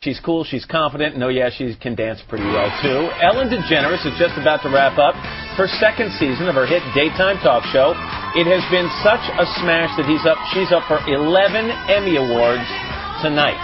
She's cool, she's confident, and oh yeah, she can dance pretty well too. Ellen DeGeneres is just about to wrap up her second season of her hit daytime talk show. It has been such a smash that she's up for 11 Emmy Awards tonight.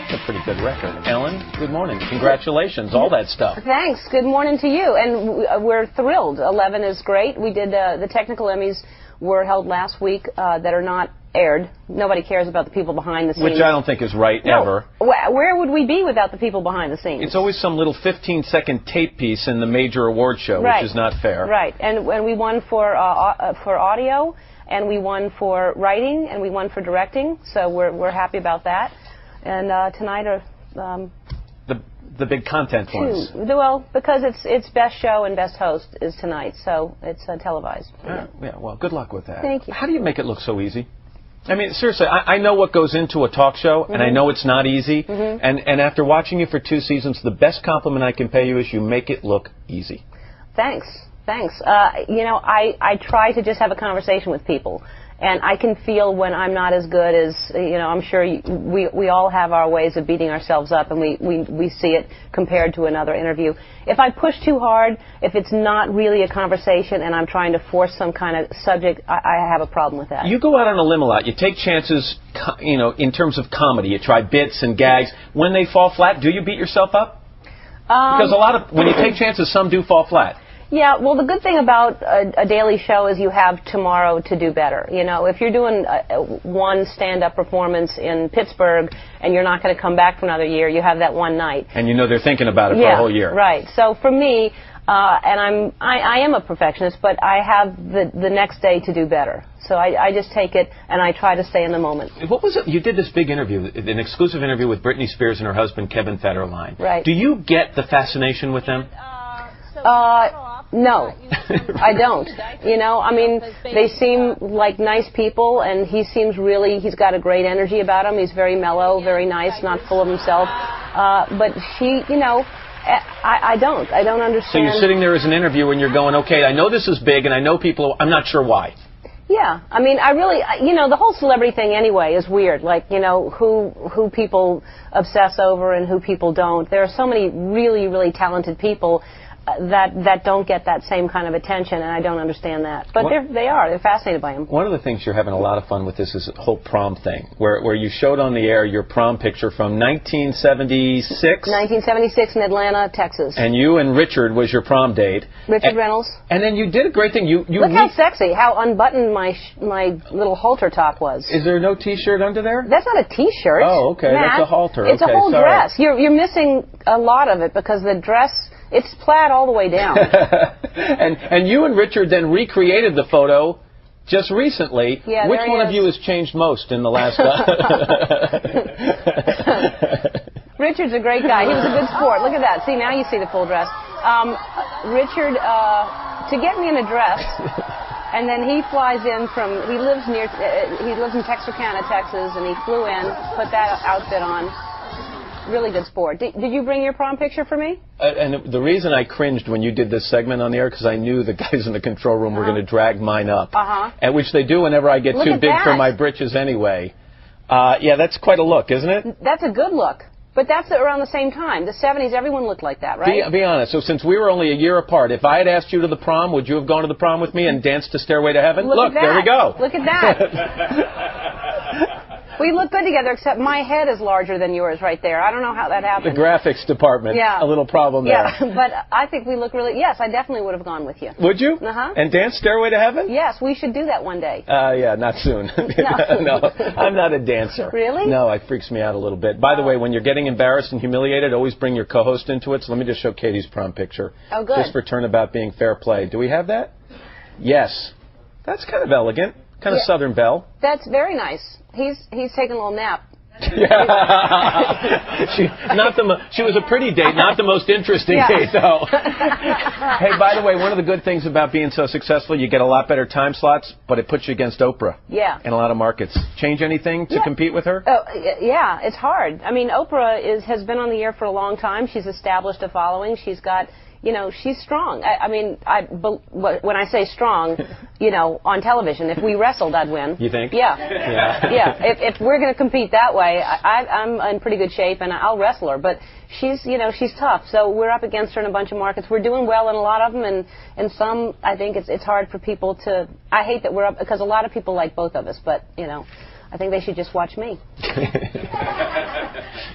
It's a pretty good record. Ellen, good morning. Congratulations, all that stuff. Thanks. Good morning to you. And we're thrilled. 11 is great. We did the technical Emmys were held last week that are not aired. Nobody cares about the people behind the scenes. Which I don't think is right, ever. Where would we be without the people behind the scenes? It's always some little 15-second tape piece in the major award show, right, which is not fair. Right. And we won for audio, and we won for writing, and we won for directing. So we're happy about that. And tonight are the big content ones. Well, because it's best show and best host is tonight, so it's televised. Yeah. Well, good luck with that. Thank you. How do you make it look so easy? I mean, seriously, I know what goes into a talk show, and I know it's not easy. And after watching you for 2 seasons, the best compliment I can pay you is you make it look easy. Thanks. You know, I try to just have a conversation with people. And I can feel when I'm not as good as, you know, I'm sure we all have our ways of beating ourselves up, and we see it compared to another interview. If I push too hard, if it's not really a conversation and I'm trying to force some kind of subject, I have a problem with that. You go out on a limb a lot. You take chances, you know, in terms of comedy. You try bits and gags. When they fall flat, do you beat yourself up? Because when you take chances, some do fall flat. Yeah, well, the good thing about a daily show is you have tomorrow to do better. You know, if you're doing one stand-up performance in Pittsburgh and you're not going to come back for another year, you have that one night. And you know they're thinking about it for a whole year. Right. So for me, and I am a perfectionist, but I have the next day to do better. So I just take it and I try to stay in the moment. What was it? You did this big interview, an exclusive interview with Britney Spears and her husband, Kevin Federline. Right. Do you get the fascination with them? No, I don't. You know, I mean, they seem like nice people, and he's got a great energy about him. He's very mellow, very nice, not full of himself. But she, you know, I don't understand. So you're sitting there as an interviewer and you're going, okay, I know this is big, and I know people, I'm not sure why. Yeah, I mean, you know, the whole celebrity thing anyway is weird. Like, you know, who people obsess over and who people don't. There are so many really, really talented people that don't get that same kind of attention, and I don't understand that. But they're fascinated by him. One of the things you're having a lot of fun with this is the whole prom thing, where you showed on the air your prom picture from 1976? 1976 in Atlanta, Texas. And you and Richard was your prom date. Richard Reynolds. And then you did a great thing. Look how sexy, how unbuttoned my little halter top was. Is there no T-shirt under there? That's not a T-shirt. Oh, okay, Matt, that's a halter. It's a whole dress. You're missing a lot of it because the dress... It's plaid all the way down. and you and Richard then recreated the photo just recently. Yeah, which one of you has changed most in the last... Richard's a great guy. He was a good sport. Look at that. See, now you see the full dress. Richard, to get me in a dress, and then he flies in he lives in Texarkana, Texas, and he flew in, put that outfit on. Really good sport. Did you bring your prom picture for me? And the reason I cringed when you did this segment on the air, because I knew the guys in the control room were going to drag mine up. At which they do whenever I get too big for my britches anyway. Yeah, that's quite a look, isn't it? That's a good look. But that's around the same time. The 70s, everyone looked like that, right? Be honest. So since we were only a year apart, if I had asked you to the prom, would you have gone to the prom with me and danced to Stairway to Heaven? Look there we go. Look at that. We look good together, except my head is larger than yours right there. I don't know how that happened. The graphics department. Yeah. A little problem there. Yeah, but I think we look really... Yes, I definitely would have gone with you. Would you? And dance Stairway to Heaven? Yes, we should do that one day. Yeah, not soon. No, I'm not a dancer. Really? No, it freaks me out a little bit. By the way, when you're getting embarrassed and humiliated, always bring your co-host into it. So let me just show Katie's prom picture. Oh, good. Just for turnabout being fair play. Do we have that? Yes. That's kind of elegant. Kind of Southern Belle. That's very nice. He's taking a little nap. Yeah. She was a pretty date, not the most interesting date, though. Hey, by the way, one of the good things about being so successful, you get a lot better time slots, but it puts you against Oprah. Yeah. In a lot of markets. Change anything to compete with her? Oh, yeah, it's hard. I mean, Oprah has been on the air for a long time. She's established a following. She's got, you know, she's strong. I mean, when I say strong, you know, on television, if we wrestled, I'd win. You think? Yeah. Yeah. Yeah. If we're going to compete that way, I'm in pretty good shape, and I'll wrestle her. But she's, you know, she's tough. So we're up against her in a bunch of markets. We're doing well in a lot of them, and some, I think it's hard for people to. I hate that we're up because a lot of people like both of us, but you know, I think they should just watch me.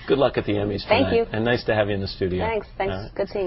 Good luck at the Emmys tonight. Thank you. And nice to have you in the studio. Thanks. Good seeing you.